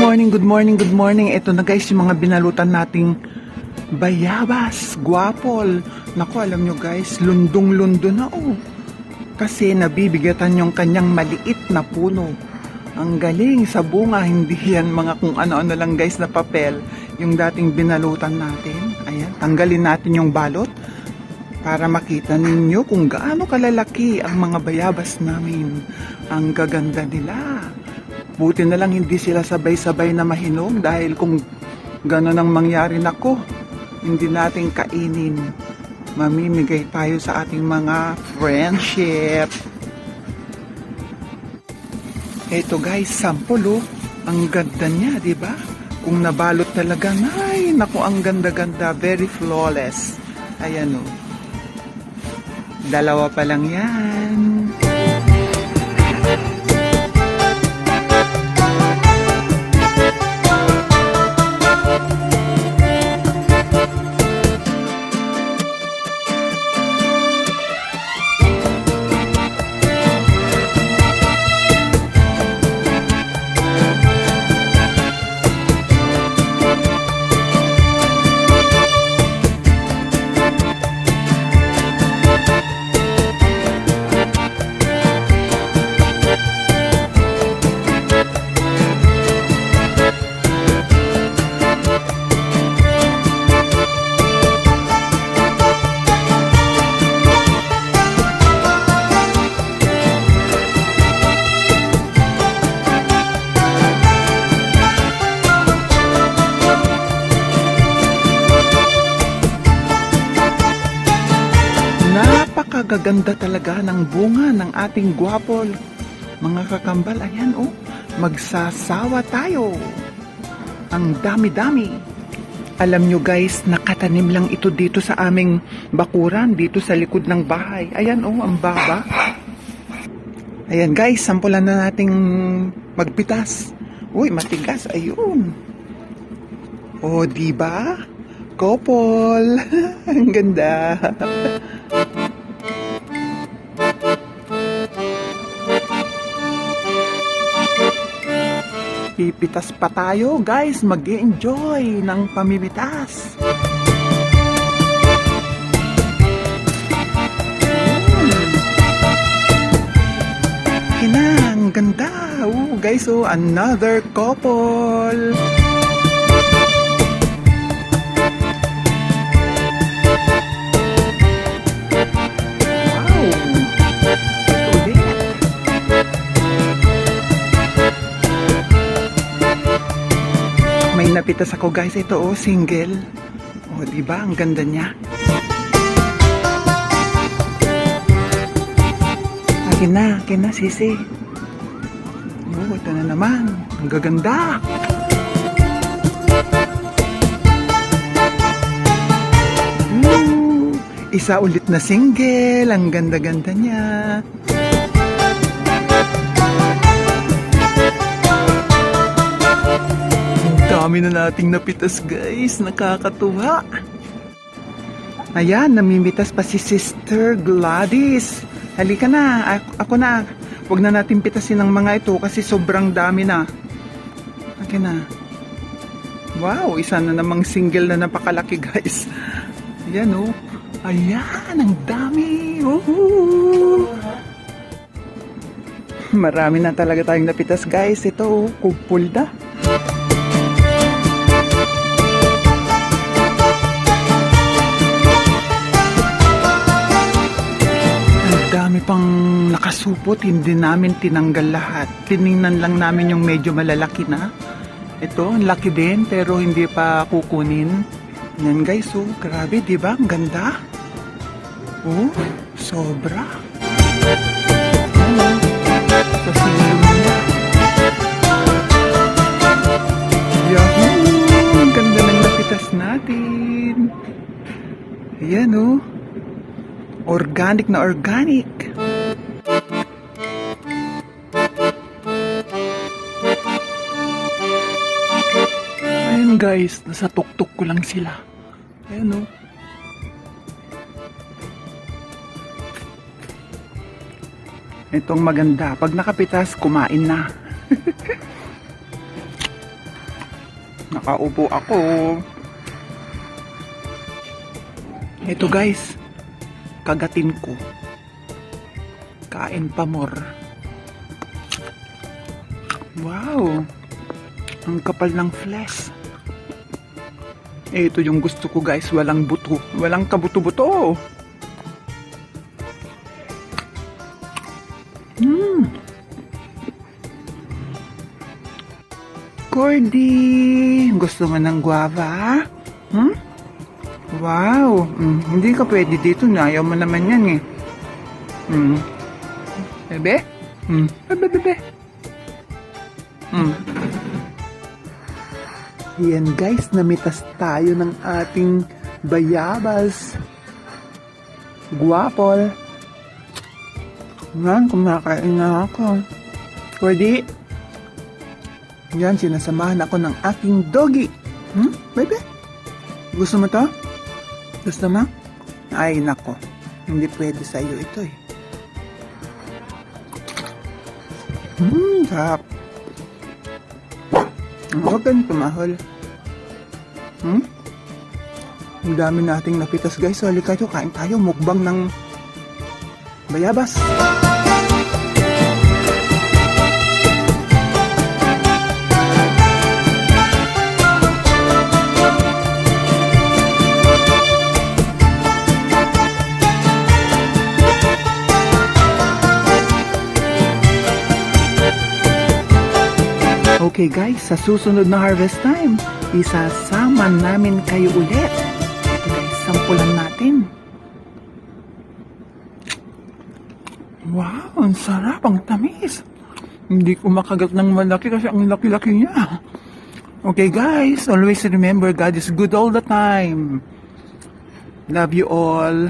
morning, good morning, good morning. Ito na guys, yung mga binalutan nating bayabas, guwapol. Naku, alam nyo guys, lundong-lundo na Kasi nabibigatan yung kanyang maliit na puno. Ang galing sa bunga, hindi yan mga kung ano-ano lang guys na papel. Yung dating binalutan natin. Ayan, tanggalin natin yung balot para makita ninyo kung gaano kalalaki ang mga bayabas namin. Ang gaganda nila. Buti na lang hindi sila sabay-sabay na mahinog dahil kung gano'n ang mangyari nako, hindi natin kainin. Mamimigay tayo sa ating mga friendship. Ito guys, sample Ang ganda niya, di ba? Kung nabalot talaga, ay, naku, ang ganda-ganda, very flawless. Ayan Dalawa pa lang yan. Napakaganda talaga ng bunga ng ating guwapol. Mga kakambal, ayan magsasawa tayo. Ang dami-dami. Alam nyo guys, nakatanim lang ito dito sa aming bakuran, dito sa likod ng bahay. Ayan ang baba. Ayan guys, sampulan na nating magpitas. Uy, matigas, ayun. Diba? Couple. Ang ganda. Pipitas pa tayo guys, mag-enjoy ng pamimitas. Ang ganda. Guys, another couple. May napitas ako guys, ito single. Diba? Ang ganda niya. Akin na, sisi. Ito na naman. Ang gaganda. Isa ulit na single. Ang ganda-ganda niya. Dami na nating napitas guys, nakakatuwa. Ayan, namimitas pa si Sister Gladys. Halika na, ako na. Huwag na natin pitasin ang mga ito kasi sobrang dami na. Halika na. Wow, isa na namang single na napakalaki guys. Ayan Ayan, ang dami. Marami na talaga tayong napitas guys. Ito kupulda. Dami pang nakasupot, hindi namin tinanggal lahat. Tiningnan lang namin yung medyo malalaki na. Ito, ang laki din pero hindi pa kukunin. Yan guys, grabe, diba? Ang ganda. Sobra. Yahoo! Ang ganda ng napitas natin. Ayan organic na organic. Ayan guys, nasa tuktok ko lang sila. Ayan Itong maganda. Pag nakapitas, kumain na. Nakaupo ako. Ito guys, kagatin ko. Kain pa more. Wow! Ang kapal ng flesh. Ito yung gusto ko guys, walang buto. Walang kabuto-buto. Cordy! Gusto mo ng guava? Wow! Hindi ka pwede dito na. Ayaw mo naman yan eh. Bebe? Bebe? Yan guys, namitas tayo ng ating bayabas. Guwapol. Yan, kumakain na ako. Cordy? Yan, sinasamahan ako ng aking doggy. Bebe? Gusto mo to? Gusto mo? Ay, nako. Hindi pwede sa iyo ito eh. Sarap. Huwag kang tumahol. Ang dami nating napitas guys. So, halika tayo, kain tayo. Mukbang ng bayabas. Okay guys, sa susunod na harvest time, isasama namin kayo ulit. Ito guys, sampulan natin. Wow, ang sarap, ang tamis. Hindi ko makagat ng malaki kasi ang laki-laki niya. Okay guys, always remember God is good all the time. Love you all.